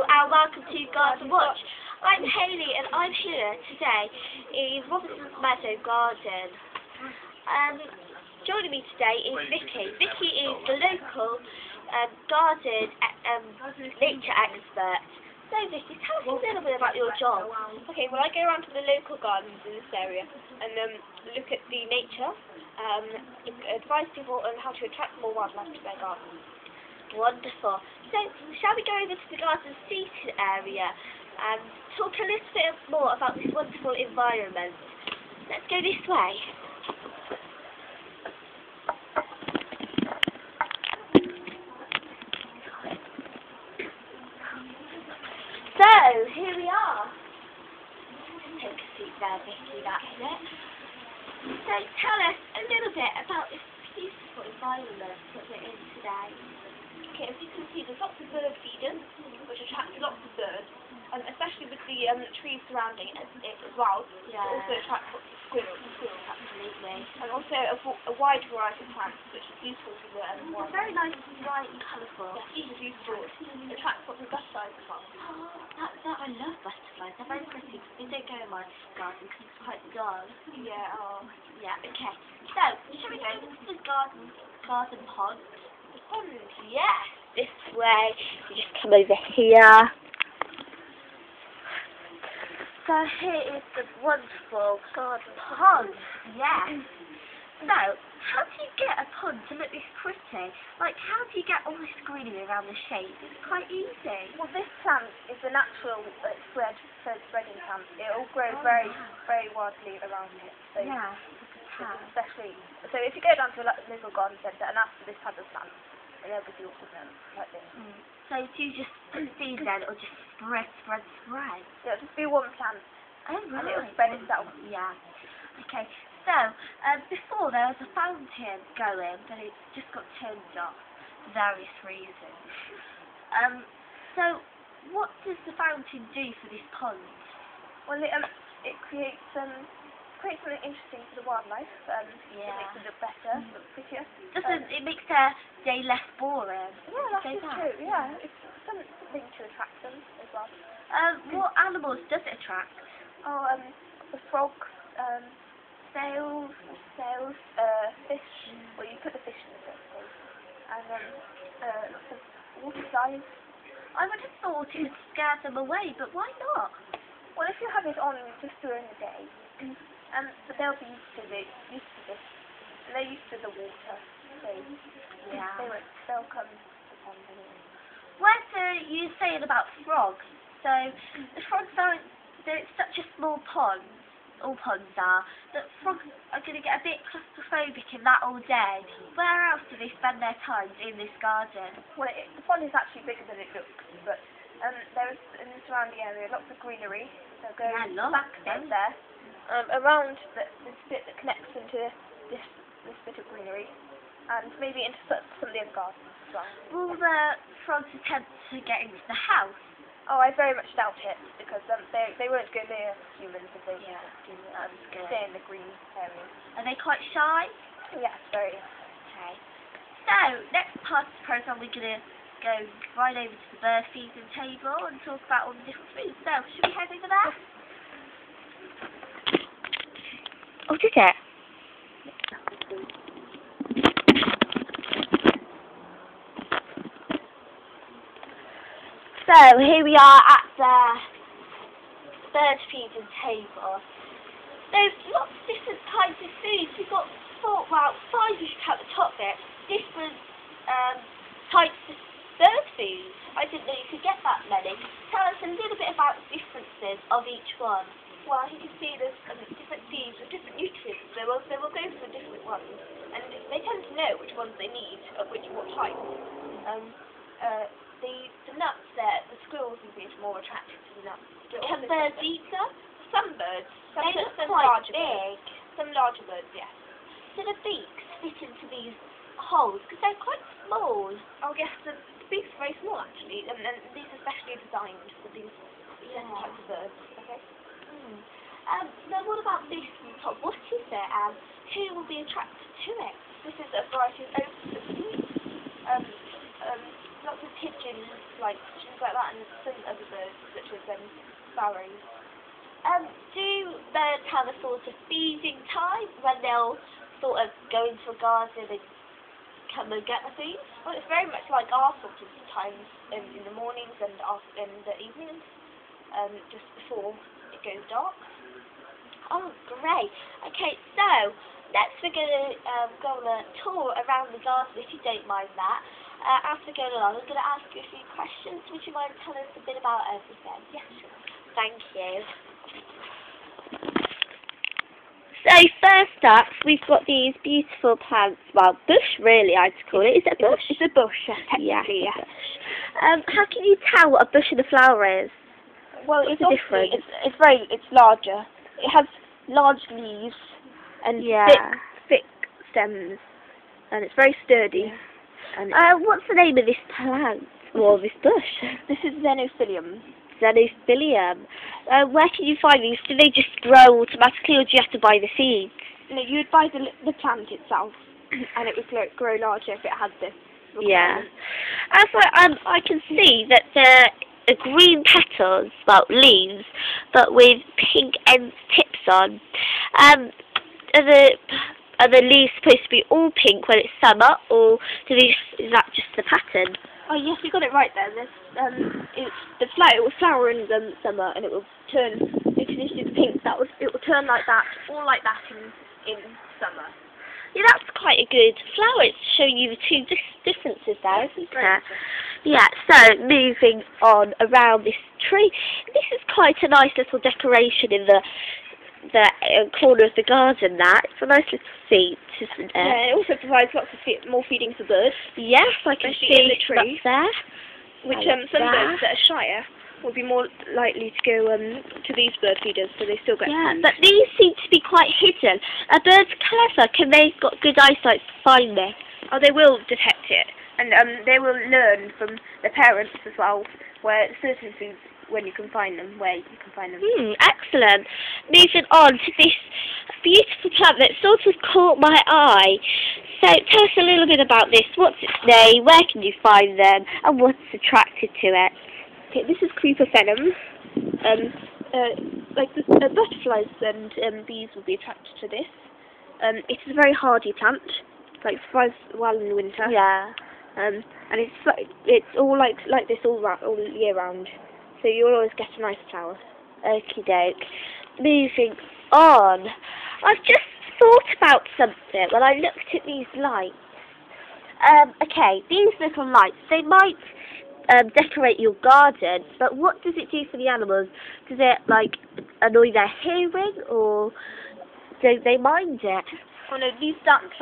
and welcome to Garden Watch. I'm Hayley and I'm here today in Robinson's Meadow Garden. Joining me today is Vicky. Vicky is the local garden nature expert. So Vicky, tell us a little bit about your job. Okay, well I go around to the local gardens in this area and look at the nature, advise people on how to attract more wildlife to their gardens. Wonderful. So, shall we go over to the garden seating area and talk a little bit more about this wonderful environment? Let's go this way. So, here we are. Take a seat there, Vicky, that's it. So, tell us a little bit about this beautiful environment that we're in today. Okay, as you can see, there's lots of bird feeders, which attract lots of birds, especially with the trees surrounding it as well. Yeah. It also attracts lots of squirrels. Absolutely. And also a wide variety of plants, which is useful for the They're very nice and bright and colourful. Yes, these are useful. It attracts lots of butterflies as well. I love butterflies. They're very pretty. They don't go in my garden because it's quite dull. Yeah. Yeah. Okay. So, shall we go into the garden pond? The pond. Yes. This way. We just come over here. So here is the wonderful garden pond. Yes. So, how do you get a pond to look this pretty? Like, how do you get all this greenery around the shape? It's quite easy. Well, this plant is a natural spreading plant. It will grow very, very widely around it. So Yeah. especially, so if you go down to a local garden centre and ask for this type of plant, and they'll give you all of them like this. So do you just put seeds in or just spread? It'll just be one plant, Oh, and right. it'll spread itself. Yeah. Okay. So, before there was a fountain going, but it just got turned off for various reasons. So, what does the fountain do for this pond? Well, it creates something interesting for the wildlife. It makes it look better, look prettier. It makes their day less boring? Yeah, that is true. Yeah, it's something to attract them as well. What animals does it attract? Oh, the frogs, snails, fish. Well, you put the fish in the first place, and lots of water flies. I would have thought it would scare them away, but why not? Well, if you have it on just during the day, but they'll be used to this, and they're used to the water, so Yeah. they'll come to the pond anyway. What are you saying about frogs? So, the frogs aren't, it's such a small pond, all ponds are, that frogs are going to get a bit claustrophobic in that all day. Where else do they spend their time in this garden? Well, the pond is actually bigger than it looks, but there's in the surrounding area lots of greenery. So go back there, around this bit that connects into this bit of greenery, and maybe into some of the other gardens as well. Will the frogs attempt to get into the house? Oh, I very much doubt it, because they won't go near humans if they stay in the green areas. Are they quite shy? Yes, very. Okay. So, next part of the programme we're going to go right over to the bird feeding table and talk about all the different foods. So, should we head over there? Oh, did it? So, here we are at the bird feeding table. There's lots of different types of foods. We've got five if you count the top bit, different types of bird food. I didn't know you could get that many. Tell us a little bit about the differences of each one. Well, you can see there's different seeds with different nutrients. They will go for different ones, and they tend to know which ones they need at what time. The nuts there, the squirrels will be more attracted to the nuts. Can birds eat them? Some birds. They look quite big. Some larger birds, yes. Do the beaks fit into these holes? Because they're quite small. Oh yes, the beaks are very small actually, and these are specially designed for these different types of birds. Okay. Now what about this on the top? What is it, and who will be attracted to it? This is a variety of oats and sweets. lots of pigeons, like things like that, and some other birds, such as sparrows. Do birds have a sort of feeding time when they'll sort of go into a garden and come and get the food? Well, it's very much like our sort of times in the mornings and in the evenings, just before it goes dark. Oh, great. Okay, so next we're going to go on a tour around the garden, if you don't mind that. As we go along, I'm going to ask you a few questions. Would you mind telling us a bit about everything? Yes, sure. Thank you. So first up, we've got these beautiful plants. Well, bush really, I'd call it. Is it a bush? It's a bush, technically, yes. How can you tell what a bush and a flower is? Well, What's it's the difference? It's larger. It has large leaves and thick stems, and it's very sturdy. And what's the name of this plant or this bush? This is xenophilium. Xenophilium. Where can you find these? Do they just grow automatically, or do you have to buy the seeds? No, you would buy the plant itself, and it would grow larger if it had this requirement. Yeah. As I can see that they're green petals, well, leaves, but with pink end tips on. Are the leaves supposed to be all pink when it's summer, or is that just the pattern? Oh yes, you got it right there. This it will flower in summer, and it will turn. If you see the pink, it will turn like that, all like that in summer. Yeah, that's quite a good flower. It's showing you the two differences there, isn't it? Yeah, so moving on around this tree. This is quite a nice little decoration in the corner of the garden. It's a nice little seat, isn't it? Yeah, it also provides lots of more feeding for birds. Yes, I can see in the tree. Up there. Which some birds that are shyer will be more likely to go to these bird feeders, so they still get food. But these seem to be quite hidden. Are birds clever? Can they got good eyesight to find this? Oh, they will detect it, and they will learn from their parents as well where certain foods, when you can find them, where you can find them. Excellent. Moving on to this beautiful plant that sort of caught my eye. So tell us a little bit about this. What's its name? Where can you find them? And what's attracted to it? Okay, this is creeper venom. Like the butterflies and bees will be attracted to this. It is a very hardy plant. Like survives well in the winter. Yeah. And it's all like this all year round. So you'll always get a nice flower. Okie doke. Moving on. I've just thought about something when I looked at these lights. Okay, these little lights, they might decorate your garden, but what does it do for the animals? Does it, like, annoy their hearing, or don't they mind it? Oh no, these lamps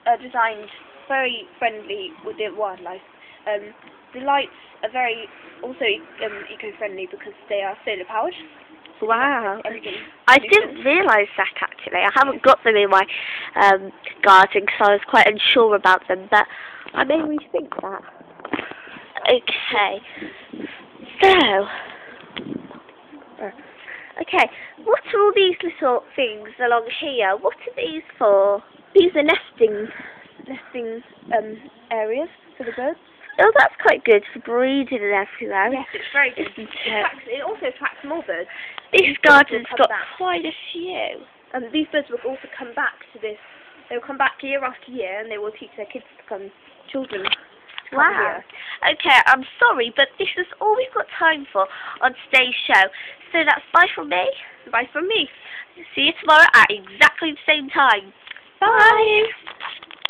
are designed very friendly with the wildlife. The lights are very also eco-friendly because they are solar powered. Wow. I didn't realise that actually. I haven't got them in my garden because I was quite unsure about them, but I may rethink that. Okay. So, what are all these little things along here? What are these for? These are nesting areas for the birds. Oh, that's quite good for breeding and everywhere. Yes, it's very good. It also attracts more birds. This garden's got quite a few. And these birds will also come back to this. They will come back year after year, and they will teach their kids to come, children. Wow. Okay, I'm sorry, but this is all we've got time for on today's show. So that's bye from me. Bye from me. See you tomorrow at exactly the same time. Bye.